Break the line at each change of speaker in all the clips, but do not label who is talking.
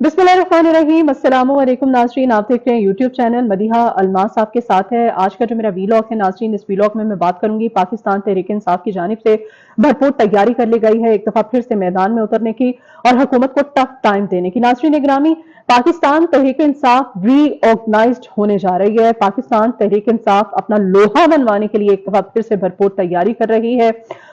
बिस्मिल्लाहिर्रहमानिर्रहीम। अस्सलाम वालेकुम नाज़रीन, आप देख रहे हैं यूट्यूब चैनल मदीहा अल्मास साहब के साथ है। आज का जो मेरा वीलॉग है नाज़रीन, इस वीलॉग में मैं बात करूंगी पाकिस्तान तहरीक इंसाफ की जानिब से भरपूर तैयारी कर ली गई है एक दफा फिर से मैदान में उतरने की और हुकूमत को टफ टाइम देने की। नाज़रीन ग्रामी, पाकिस्तान तहरीक इंसाफ रीऑर्गेनाइज्ड होने जा रही है। पाकिस्तान तहरीक इंसाफ अपना लोहा मनवाने के लिए एक दफा फिर से भरपूर तैयारी कर रही है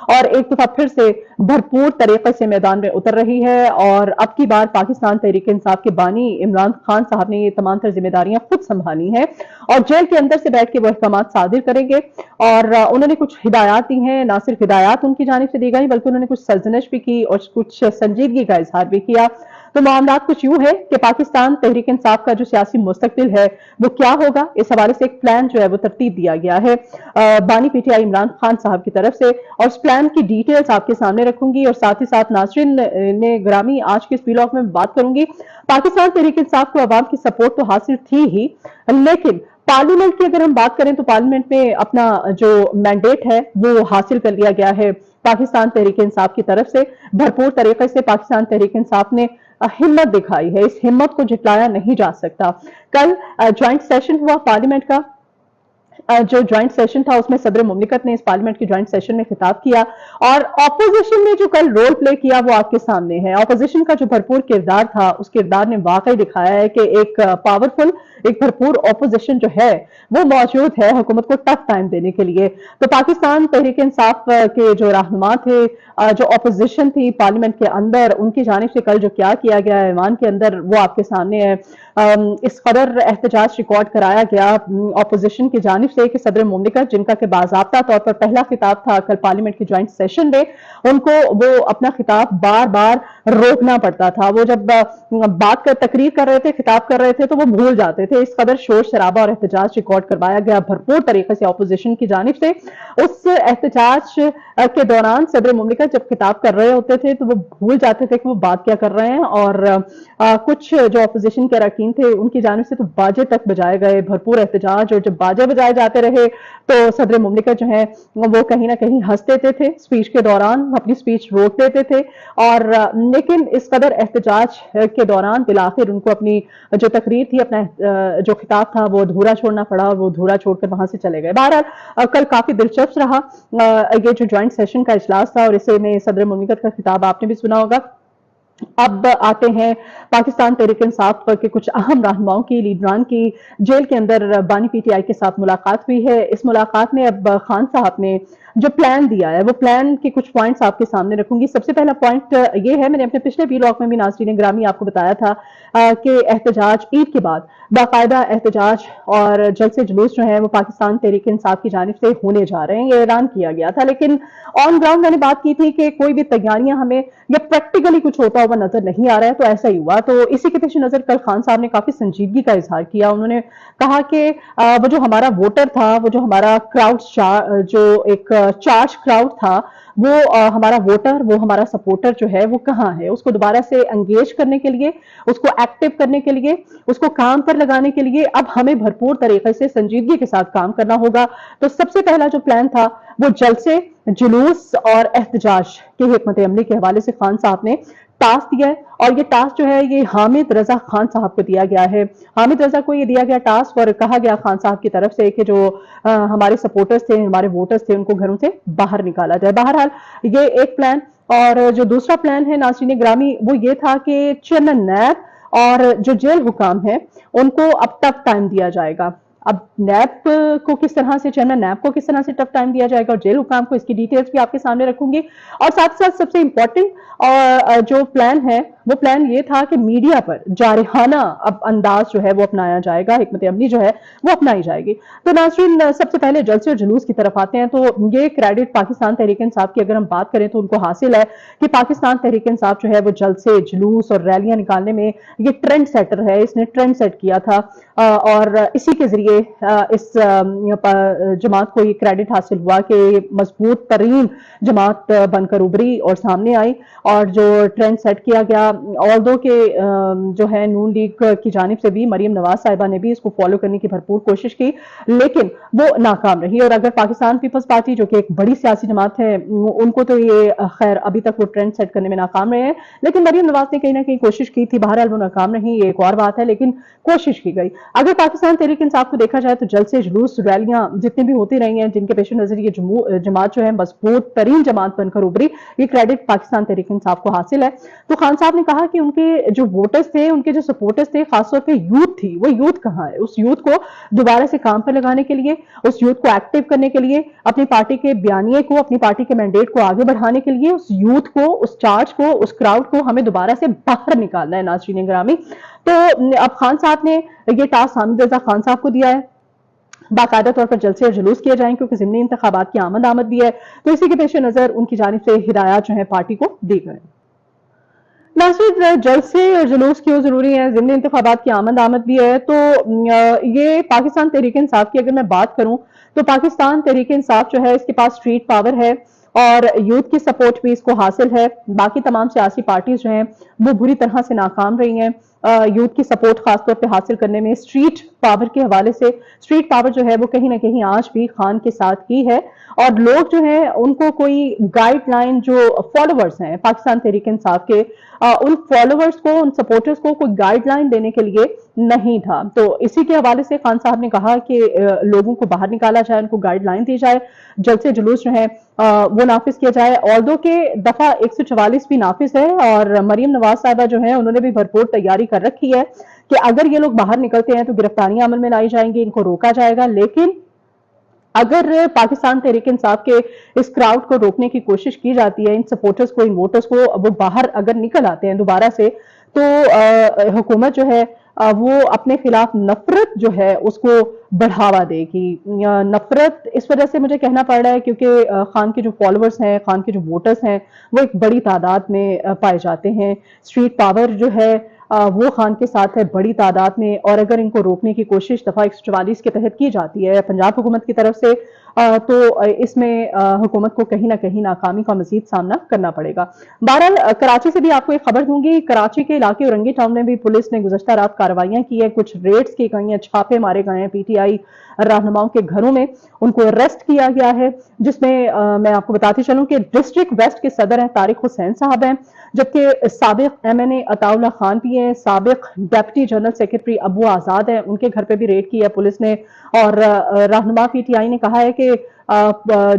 और एक दफा फिर से भरपूर तरीके से मैदान में उतर रही है। और अब की बार पाकिस्तान तहरीक इंसाफ के बानी इमरान खान साहब ने ये तमाम तर जिम्मेदारियां खुद संभाली हैं और जेल के अंदर से बैठ के वो अहकाम सादिर करेंगे। और उन्होंने कुछ हिदायत दी हैं, ना सिर्फ हिदायत उनकी जानिब से दी गई बल्कि उन्होंने कुछ सरजनश भी की और कुछ संजीदगी का इजहार भी किया। तो मामलात कुछ यूं है कि पाकिस्तान तहरीक इंसाफ का जो सियासी मुस्तकबिल है वो क्या होगा, इस हवाले से एक प्लान जो है वो तरतीब दिया गया है बानी पीटीआई इमरान खान साहब की तरफ से, और उस प्लान की डिटेल्स आपके सामने रखूंगी। और साथ ही साथ नाज़रीन ने ग्रामी, आज के इस व्लॉग में बात करूंगी पाकिस्तान तहरीक इंसाफ को आवाम की सपोर्ट तो हासिल थी ही, लेकिन पार्लियामेंट की अगर हम बात करें तो पार्लियामेंट में अपना जो मैंडेट है वो हासिल कर लिया गया है पाकिस्तान तहरीक इंसाफ की तरफ से। भरपूर तरीके से पाकिस्तान तहरीक इंसाफ ने हिम्मत दिखाई है, इस हिम्मत को जितलाया नहीं जा सकता। कल ज्वाइंट सेशन हुआ पार्लियामेंट का, जो ज्वाइंट सेशन था उसमें सदर मुमलिकत ने इस पार्लियामेंट के ज्वाइंट सेशन में खिताब किया और ऑपोजिशन ने जो कल रोल प्ले किया वो आपके सामने है। ऑपोजिशन का जो भरपूर किरदार था उस किरदार ने वाकई दिखाया है कि एक पावरफुल, एक भरपूर ऑपोजिशन जो है वो मौजूद है हुकूमत को टफ टाइम देने के लिए। तो पाकिस्तान तहरीक इंसाफ के जो रहनुमा थे, जो ऑपोजिशन थी पार्लियामेंट के अंदर, उनकी जानिब से कल जो क्या किया गया ऐवान के अंदर वो आपके सामने है। इस कदर एहतजाज रिकॉर्ड कराया गया ऑपोजिशन की जानिब से कि सदर मुमलिकत, जिनका कि बाज़ाब्ता तौर पर पहला खिताब था कल पार्लियामेंट के ज्वाइंट सेशन में, उनको वो अपना खिताब बार बार रोकना पड़ता था। वो जब बात कर तकरीर कर रहे थे, खिताब कर रहे थे तो वो भूल जाते थे। इस कदर शोर शराबा और एहतजाज रिकॉर्ड करवाया गया भरपूर तरीके से ऑपोजिशन की जानिब से। उस एहतजाज के दौरान सदर मुमलिकत जब खिताब कर रहे होते थे तो वो भूल जाते थे कि वो बात क्या कर रहे हैं, और कुछ जो ऑपोजिशन के अरकान थे उनकी जानिब से तो बाजे तक बजाए गए, भरपूर एहतजाज। और जब बाजे बजाए जाते रहे तो सदर मुमलिकत जो है वो कहीं ना कहीं हंस देते थे स्पीच के दौरान, अपनी स्पीच रोक देते थे। और लेकिन इस कदर एहतजाज के दौरान बिलाखिर उनको अपनी जो तकरीर थी, अपना जो खिताब था वो अधूरा छोड़ना पड़ा और वो अधूरा छोड़कर वहां से चले गए। बहरहाल कल काफी दिलचस्प रहा ये जो ज्वाइंट सेशन का इजलास था और इसे में सदर मुमलिकत का खिताब आपने भी सुना होगा। अब आते हैं पाकिस्तान तहरीक इंसाफ के कुछ अहम रहनुमाओं की, लीडरान की। जेल के अंदर बानी पीटीआई के साथ मुलाकात हुई है। इस मुलाकात में अब खान साहब ने जो प्लान दिया है वो प्लान के कुछ पॉइंट्स आपके सामने रखूंगी। सबसे पहला पॉइंट ये है, मैंने अपने पिछले व्लॉग में भी नाज़रीन ग्रामी आपको बताया था कि एहतजाज ईद के बाद बाकायदा एहतजाज और जलसे जुलूस जो है वो पाकिस्तान तहरीक इंसाफ की जानिब से होने जा रहे हैं, ये ऐलान किया गया था। लेकिन ऑन ग्राउंड मैंने बात की थी कि कोई भी तैयारियां हमें या प्रैक्टिकली कुछ होता हुआ नजर नहीं आ रहा है, तो ऐसा ही हुआ। तो इसी के पेश नजर कल खान साहब ने काफी संजीदगी का इजहार किया। उन्होंने कहा कि वो जो हमारा वोटर था, वो जो हमारा क्राउड, जो एक चार्ज क्राउड था, वो हमारा वोटर, वो हमारा सपोर्टर जो है वो कहाँ है, उसको दोबारा से एंगेज करने के लिए, उसको एक्टिव करने के लिए, उसको काम पर लगाने के लिए अब हमें भरपूर तरीके से संजीदगी के साथ काम करना होगा। तो सबसे पहला जो प्लान था वो जलसे, जुलूस और एहतजाज की हिकमत अमली के हवाले से खान साहब ने टास्क दिया है। और ये टास्क जो है ये हामिद रजा खान साहब को दिया गया है। हामिद रजा को ये दिया गया टास्क और कहा गया खान साहब की तरफ से कि जो हमारे सपोर्टर्स थे, हमारे वोटर्स थे, उनको घरों से बाहर निकाला जाए। बहरहाल ये एक प्लान। और जो दूसरा प्लान है नाज़रीन ग्रामी वो ये था कि चेयरमैन नैब और जो जेल हुकाम है उनको अब टफ टाइम दिया जाएगा। अब नैब को किस तरह से, चेयरमैन नैब को किस तरह से टफ टाइम दिया जाएगा और जेल हुकाम को, इसकी डिटेल्स भी आपके सामने रखूंगी। और साथ साथ सबसे इंपॉर्टेंट जो प्लान है वो प्लान ये था कि मीडिया पर जारहाना अब अंदाज जो है वो अपनाया जाएगा, हिकमत अमली जो है वो अपनाई जाएगी। तो नाज़रीन सबसे पहले जलसे और जुलूस की तरफ आते हैं। तो ये क्रेडिट पाकिस्तान तहरीक इंसाफ की अगर हम बात करें तो उनको हासिल है कि पाकिस्तान तहरीक इंसाफ जो है वो जलसे, जुलूस और रैलियां निकालने में ये ट्रेंड सेटर है, इसने ट्रेंड सेट किया था और इसी के जरिए ये इस जमात को ये क्रेडिट हासिल हुआ कि मजबूत तरीन जमात बनकर उभरी और सामने आई, और जो ट्रेंड सेट किया गया, ऑल्दो के जो है नून लीग की जानिब से भी मरियम नवाज साहिबा ने भी इसको फॉलो करने की भरपूर कोशिश की, लेकिन वो नाकाम रही। और अगर पाकिस्तान पीपल्स पार्टी जो कि एक बड़ी सियासी जमात है, उनको तो ये खैर अभी तक वो ट्रेंड सेट करने में नाकाम रहे हैं, लेकिन मरियम नवाज ने कहीं ना कहीं कोशिश की थी, बहरहाल वो नाकाम रही, ये एक और बात है, लेकिन कोशिश की गई। अगर पाकिस्तान तहरीक इंसाफ को देखा जाए तो जलसे, जुलूस, रैलियां जितनी भी होती रही हैं, जिनके पेश नजर ये जमात जो है मजबूत तरीन जमात बनकर उभरी, ये क्रेडिट पाकिस्तान तहरीक इंसाफ को हासिल है। तो खान साहब ने कहा कि उनके जो वोटर्स थे, उनके जो सपोर्टर्स थे, खासतौर पर यूथ थी, वो यूथ कहाँ है? उस यूथ को दोबारा से काम पर लगाने के लिए, उस यूथ को एक्टिव करने के लिए, अपनी पार्टी के बयानिए को, अपनी पार्टी के मैंडेट को आगे बढ़ाने के लिए, उस यूथ को, उस चार्ज को, उस क्राउड को हमें दोबारा से बाहर निकालना है। नाज़रीन ग्रामी, तो अब खान साहब ने ये टास्क हामिद रजा खान साहब को दिया है, बाकायदा तौर पर जलसे और जुलूस किए जाएं, क्योंकि ज़िमनी इंतखाबात की आमद भी है, तो इसी के पेश नजर उनकी जानिब से हिदायत जो है पार्टी को दी गई। नाज़रीन, जलसे और जुलूस क्यों जरूरी है? ज़िमनी इंतखाबात की आमद भी है, तो ये पाकिस्तान तहरीक इंसाफ की अगर मैं बात करूं तो पाकिस्तान तहरीक इंसाफ जो है इसके पास स्ट्रीट पावर है और यूथ की सपोर्ट भी इसको हासिल है। बाकी तमाम सियासी पार्टीज जो हैं वो बुरी तरह से नाकाम रही हैं यूथ की सपोर्ट खासतौर पे हासिल करने में। स्ट्रीट पावर के हवाले से स्ट्रीट पावर जो है वो कहीं ना कहीं आज भी खान के साथ ही है, और लोग जो हैं उनको कोई गाइडलाइन, जो फॉलोवर्स हैं पाकिस्तान तहरीक इंसाफ के, उन फॉलोवर्स को, उन सपोर्टर्स को कोई गाइडलाइन देने के लिए नहीं था। तो इसी के हवाले से खान साहब ने कहा कि लोगों को बाहर निकाला जाए, उनको गाइडलाइन दी जाए, जल्द से जुलूस जो है वो नाफिज किया जाए। ऑल्दो के दफा 144 भी नाफिज है, और मरियम नवाज साहिबा जो है उन्होंने भी भरपूर तैयारी कर रखी है कि अगर ये लोग बाहर निकलते हैं तो गिरफ्तारियां अमल में लाई जाएंगी, इनको रोका जाएगा। लेकिन अगर पाकिस्तान तहरीक इंसाफ के इस क्राउड को रोकने की कोशिश की जाती है, इन सपोर्टर्स को, इन वोटर्स को, वो बाहर अगर निकल आते हैं दोबारा से, तो हुकूमत जो है वो अपने खिलाफ नफरत जो है उसको बढ़ावा देगी। नफरत इस वजह से मुझे कहना पड़ रहा है क्योंकि खान के जो फॉलोअर्स हैं, खान के जो वोटर्स हैं, वो एक बड़ी तादाद में पाए जाते हैं। स्ट्रीट पावर जो है वो खान के साथ है बड़ी तादाद में, और अगर इनको रोकने की कोशिश दफा 144 के तहत की जाती है पंजाब हुकूमत की तरफ से, तो इसमें हुकूमत को कहीं ना कहीं नाकामी का मजीद सामना करना पड़ेगा। बहरहाल कराची से भी आपको एक खबर दूंगी। कराची के इलाके औरंगी टाउन में भी पुलिस ने गुज़श्ता रात कार्रवाइयां की है, कुछ रेड्स की गई हैं, छापे मारे गए हैं पीटीआई रहनुमाओं के घरों में, उनको अरेस्ट किया गया है, जिसमें मैं आपको बताती चलूं कि डिस्ट्रिक्ट वेस्ट के सदर हैं तारिक हुसैन साहब हैं, जबकि साबिक एमएनए अताउल्ला खान भी हैं, साबिक डिप्टी जनरल सेक्रेटरी अबू आजाद हैं, उनके घर पे भी रेड की है पुलिस ने। और रहनुमा पीटीआई ने कहा है कि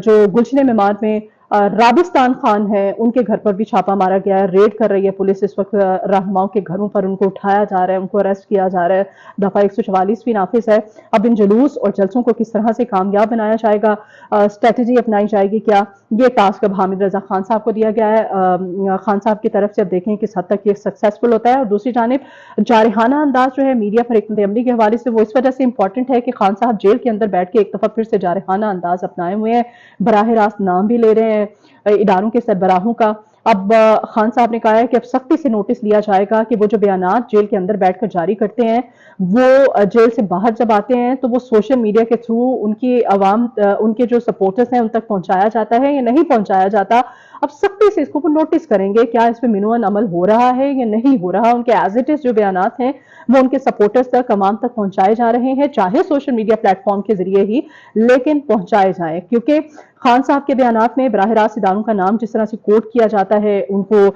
जो गुलशन मेमार में राबिस्तान खान है, उनके घर पर भी छापा मारा गया है, रेड कर रही है पुलिस इस वक्त रहनुमाओं के घरों पर, उनको उठाया जा रहा है, उनको अरेस्ट किया जा रहा है। दफा 144 भी नाफिज है। अब इन जुलूस और जलसों को किस तरह से कामयाब बनाया जाएगा, स्ट्रेटजी अपनाई जाएगी क्या, ये टास्क अब हामिद रजा खान साहब को दिया गया है। खान साहब की तरफ से अब देखें किस हद तक ये सक्सेसफुल होता है। और दूसरी जानिब जारहाना अंदाज जो है मीडिया पर हिकमत अमली के हवाले से, वो इस वजह से इंपॉर्टेंट है कि खान साहब जेल के अंदर बैठ के एक दफा फिर से जारहाना अंदाज अपनाए हुए हैं, बराह रास्त नाम भी ले रहे हैं इदारों के सरबराहों का। अब खान साहब ने कहा है कि अब सख्ती से नोटिस लिया जाएगा कि वो जो बयानात जेल के अंदर बैठकर जारी करते हैं, वो जेल से बाहर जब आते हैं तो वो सोशल मीडिया के थ्रू उनकी आवाम, उनके जो सपोर्टर्स हैं उन तक पहुंचाया जाता है या नहीं पहुंचाया जाता। अब सख्ती से इसको वो नोटिस करेंगे, क्या इस पे मिनुअन अमल हो रहा है या नहीं हो रहा। उनके एज इट इज जो बयानात हैं वो उनके सपोर्टर्स तक, अवाम तक पहुंचाए जा रहे हैं, चाहे सोशल मीडिया प्लेटफॉर्म के जरिए ही, लेकिन पहुंचाए जाएं। क्योंकि खान साहब के बयानात में बराह रास्त इदारों का नाम जिस तरह से कोट किया जाता है, उनको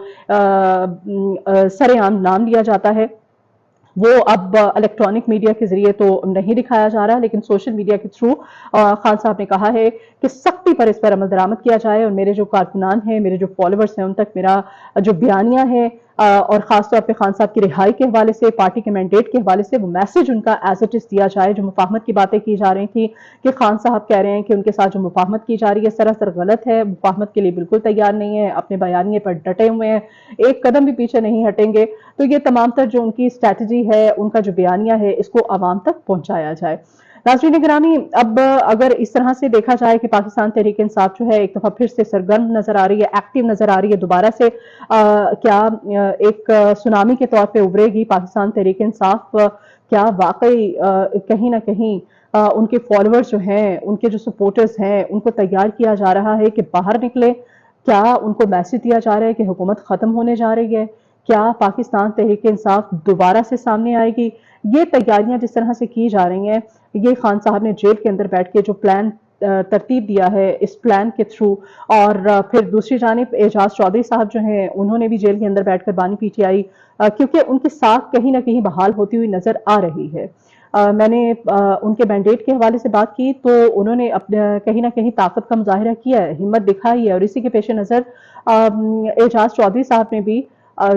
सरेआम नाम लिया जाता है, वो अब इलेक्ट्रॉनिक मीडिया के जरिए तो नहीं दिखाया जा रहा, लेकिन सोशल मीडिया के थ्रू खान साहब ने कहा है कि सख्ती पर इस पर अमल दरामद किया जाए, और मेरे जो कारकुनान हैं, मेरे जो फॉलोअर्स हैं, उन तक मेरा जो बयानिया है और खासतौर पे खान साहब की रिहाई के हवाले से, पार्टी के मैंडेट के हवाले से, वो मैसेज उनका एज इट इज दिया जाए। जो मुफाहमत की बातें की जा रही थी कि खान साहब कह रहे हैं कि उनके साथ जो मुफाहमत की जा रही है सरासर गलत है, मुफाहमत के लिए बिल्कुल तैयार नहीं है, अपने बयानिए पर डटे हुए हैं, एक कदम भी पीछे नहीं हटेंगे। तो ये तमाम तर जो उनकी स्ट्रैटेजी है, उनका जो बयानिया है, इसको आवाम तक पहुंचाया जाए। नाज़रीन गिरामी, अब अगर इस तरह से देखा जाए कि पाकिस्तान तहरीक इंसाफ जो है एक दफा फिर से सरगर्म नजर आ रही है, एक्टिव नजर आ रही है, दोबारा से क्या एक सुनामी के तौर पे उभरेगी पाकिस्तान तहरीक इंसाफ کیا واقعی کہیں نہ کہیں ان کے فالوورز جو ہیں، ان کے جو سپورٹرز ہیں، ان کو تیار کیا جا رہا ہے کہ باہر نکلے؟ کیا ان کو میسج دیا جا رہا ہے کہ حکومت ختم ہونے جا رہی ہے؟ کیا پاکستان تحریک انصاف دوبارہ سے سامنے آئے گی؟ یہ تیاریاں جس طرح سے کی جا رہی ہیں، یہ خان صاحب نے جیل کے اندر بیٹھ کے جو پلان ترتیب دیا ہے، اس پلان کے تھرو، اور پھر دوسری جانب اعجاز چودھری صاحب جو ہیں، انہوں نے بھی جیل کے اندر بیٹھ کر بانی پی ٹی آئی، کیونکہ ان کی ساکھ کہیں نہ کہیں بحال ہوتی ہوئی نظر آ رہی ہے۔ میں نے ان کے مینڈیٹ کے حوالے سے بات کی تو انہوں نے کہیں نہ کہیں طاقت کا مظاہرہ کیا ہے، ہمت دکھائی ہے، اور اسی کے پیش نظر اعجاز چودھری صاحب نے بھی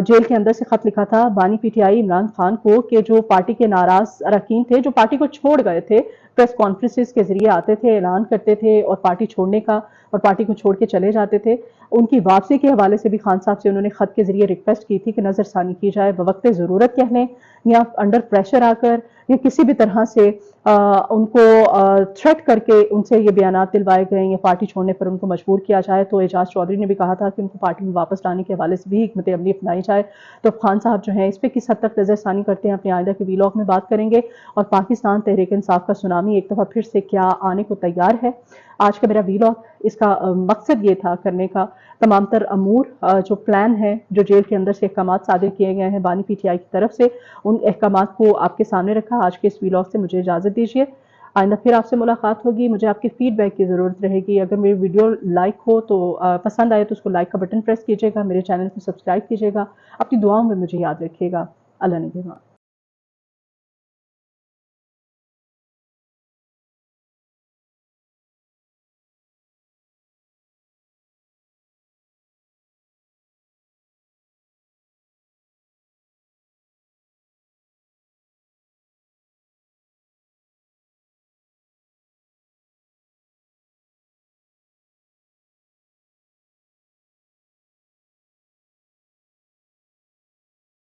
جیل کے اندر سے خط لکھا تھا بانی P T I Imran Khan کو، کہ جو پارٹی کے ناراض اراکین تھے، جو پارٹی کو چھوڑ گئے تھے، پریس کانفرنسز کے ذریعے آتے تھے، اعلان کرتے تھے اور پارٹی چھوڑنے کا، اور پارٹی کو چھوڑ کے چلے جاتے تھے، ان کی واپسی کے حوالے سے بھی خان صاحب سے انہوں نے خط کے ذریعے ریکویسٹ کی تھی کہ نظر ثانی کی جائے، بوقت ضرورت کہہ لیں یا انڈر پریشر آ کر یا کسی بھی طرح سے ان کو تھریٹ کر کے ان سے یہ بیانات دلوائے گئے یا پارٹی چھوڑنے پر ان کو مجبور کیا جائے۔ تو اعجاز چودھری نے بھی کہا تھا کہ ان کو پارٹی میں واپس لانے کے حوالے سے بھی حکمت عملی اپنائی جائے۔ تو خان صاحب جو ہیں اس پہ کس حد تک نظر ثانی کرتے ہیں، اپنے آئندہ کے وی لاگ میں بات کریں گے، اور پاکستان تحریک انصاف کا سونامی ایک دفعہ پھر سے کیا آنے کو تیار ہے۔ آج کا میرا وی لاگ، اس کا مقصد یہ تھا کرنے کا، تمام تر امور جو پلان ہے، جو جیل کے اندر سے احکامات صادر کیے گئے ہیں بانی پی ٹی آئی کی طرف سے، ان احکامات کو آپ کے سامنے رکھا۔ آج کے اس وی لاگ سے مجھے اجازت دیجیے، آئندہ پھر آپ سے ملاقات ہوگی۔ مجھے آپ کے فیڈ بیک کی ضرورت رہے گی۔ اگر میری ویڈیو لائک ہو تو پسند آئے تو اس کو لائک کا بٹن پریس کیجیے گا، میرے چینل کو سبسکرائب کیجیے گا، اپنی دعاؤں میں مجھے یاد رکھیے گا۔ اللہ نگہبان۔